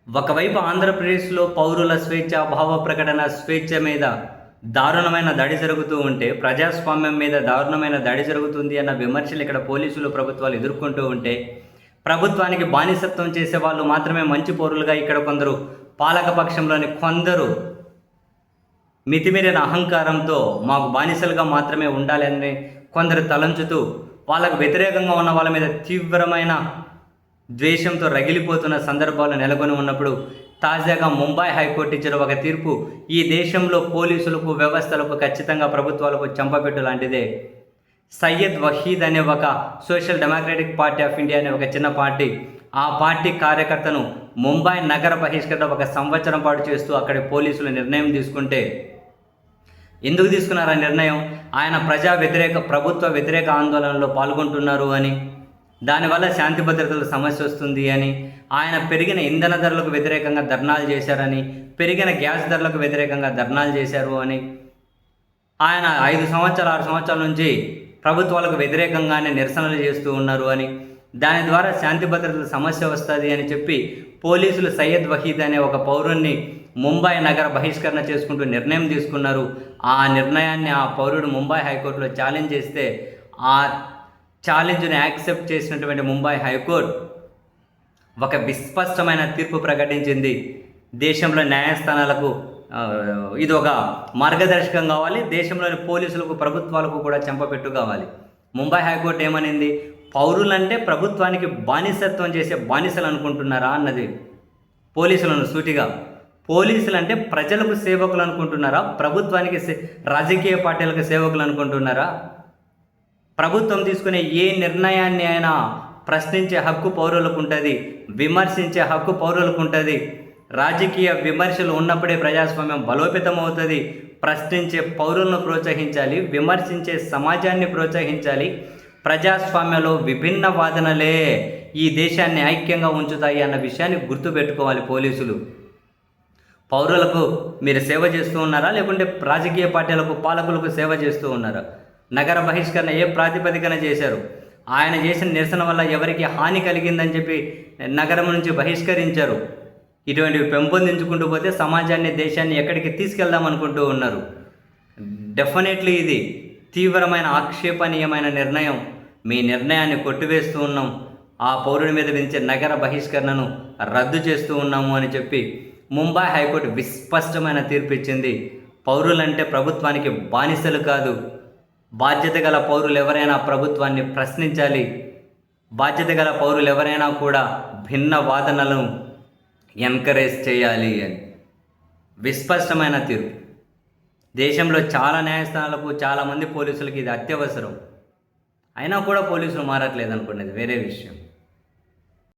ఒకవైపు ఆంధ్రప్రదేశ్లో పౌరుల స్వేచ్ఛ, భావ ప్రకటన స్వేచ్ఛ మీద దారుణమైన దాడి జరుగుతూ ఉంటే, ప్రజాస్వామ్యం మీద దారుణమైన దాడి జరుగుతుంది అన్న విమర్శలు ఇక్కడ పోలీసులు, ప్రభుత్వాలు ఎదుర్కొంటూ ఉంటే, ప్రభుత్వానికి బానిసత్వం చేసే వాళ్ళు మాత్రమే మంచి పౌరులుగా ఇక్కడ కొందరు, పాలకపక్షంలోని కొందరు మితిమీరిన అహంకారంతో మాకు బానిసలుగా మాత్రమే ఉండాలని కొందరు తలంచుతూ, వాళ్ళకు వ్యతిరేకంగా ఉన్న వాళ్ళ మీద తీవ్రమైన ద్వేషంతో రగిలిపోతున్న సందర్భాలు నెలకొని ఉన్నప్పుడు, తాజాగా ముంబై హైకోర్టు ఇచ్చిన ఒక తీర్పు ఈ దేశంలో పోలీసులకు, వ్యవస్థలకు, ఖచ్చితంగా ప్రభుత్వాలకు చెంపపెట్టు లాంటిదే. సయ్యద్ వహీద్ అనే ఒక social democratic party of India అనే ఒక చిన్న పార్టీ, ఆ పార్టీ కార్యకర్తను ముంబై నగర బహిష్కరణ 1 సంవత్సరం పాటు చేస్తూ అక్కడి పోలీసులు నిర్ణయం తీసుకుంటే, ఎందుకు తీసుకున్నారు ఆ నిర్ణయం? ఆయన ప్రజా వ్యతిరేక, ప్రభుత్వ వ్యతిరేక ఆందోళనలో పాల్గొంటున్నారు అని, దానివల్ల శాంతి భద్రతల సమస్య వస్తుంది అని, ఆయన పెరిగిన ఇంధన ధరలకు వ్యతిరేకంగా ధర్నాలు చేశారని, పెరిగిన గ్యాస్ ధరలకు వ్యతిరేకంగా ధర్నాలు చేశారు అని, ఆయన 5 సంవత్సరాలు 6 సంవత్సరాల నుంచి ప్రభుత్వాలకు వ్యతిరేకంగానే నిరసనలు చేస్తూ ఉన్నారు అని, దాని ద్వారా శాంతి భద్రతల సమస్య వస్తుంది అని చెప్పి పోలీసులు సయ్యద్ వహీద్ అనే ఒక పౌరుణ్ణి ముంబై నగర బహిష్కరణ చేసుకుంటూ నిర్ణయం తీసుకున్నారు. ఆ నిర్ణయాన్ని ఆ పౌరుడు ముంబై హైకోర్టులో ఛాలెంజ్ చేస్తే, ఆ ఛాలెంజ్ని యాక్సెప్ట్ చేసినటువంటి ముంబై హైకోర్టు ఒక విస్పష్టమైన తీర్పు ప్రకటించింది. దేశంలో న్యాయస్థానాలకు ఇది ఒక మార్గదర్శకం కావాలి, దేశంలోని పోలీసులకు, ప్రభుత్వాలకు కూడా చెంపపెట్టు కావాలి. ముంబై హైకోర్టు ఏమనింది? పౌరులంటే ప్రభుత్వానికి బానిసత్వం చేసే బానిసలు అనుకుంటున్నారా అన్నది పోలీసులను సూటిగా. పోలీసులు అంటే ప్రజలకు సేవకులు అనుకుంటున్నారా, ప్రభుత్వానికి రాజకీయ పార్టీలకు సేవకులు అనుకుంటున్నారా? ప్రభుత్వం తీసుకునే ఏ నిర్ణయాన్ని అయినా ప్రశ్నించే హక్కు పౌరులకు ఉంటుంది, విమర్శించే హక్కు పౌరులకు ఉంటుంది. రాజకీయ విమర్శలు ఉన్నప్పుడే ప్రజాస్వామ్యం బలోపేతం అవుతుంది. ప్రశ్నించే పౌరులను ప్రోత్సహించాలి, విమర్శించే సమాజాన్ని ప్రోత్సహించాలి. ప్రజాస్వామ్యంలో విభిన్న వాదనలే ఈ దేశాన్ని ఐక్యంగా ఉంచుతాయి అన్న విషయాన్ని గుర్తుపెట్టుకోవాలి పోలీసులు. పౌరులకు మీరు సేవ చేస్తూ ఉన్నారా, లేకుంటే రాజకీయ పార్టీలకు, పాలకులకు సేవ చేస్తూ ఉన్నారా? నగర బహిష్కరణ ఏ ప్రాతిపదికన చేశారు? ఆయన చేసిన నిరసన వల్ల ఎవరికి హాని కలిగిందని చెప్పి నగరం నుంచి బహిష్కరించారు. ఇటువంటివి పెంపొందించుకుంటూ పోతే సమాజాన్ని, దేశాన్ని ఎక్కడికి తీసుకెళ్దాం అనుకుంటూ ఉన్నారు. డెఫినెట్లీ ఇది తీవ్రమైన ఆక్షేపణీయమైన నిర్ణయం. మీ నిర్ణయాన్ని కొట్టివేస్తూ ఉన్నాం, ఆ పౌరుడి మీద విధించే నగర బహిష్కరణను రద్దు చేస్తూ ఉన్నాము అని చెప్పి ముంబై హైకోర్టు విస్పష్టమైన తీర్పు ఇచ్చింది. పౌరులంటే ప్రభుత్వానికి బానిసలు కాదు. బాధ్యత గల పౌరులు ఎవరైనా ప్రభుత్వాన్ని ప్రశ్నించాలి. బాధ్యత గల పౌరులు ఎవరైనా కూడా భిన్న వాదనలను ఎంకరేజ్ చేయాలి అని విస్పష్టమైన తీర్పు. దేశంలో చాలా న్యాయస్థానాలకు, చాలామంది పోలీసులకి ఇది అత్యవసరం. అయినా కూడా పోలీసులు మారట్లేదు అనుకునేది వేరే విషయం.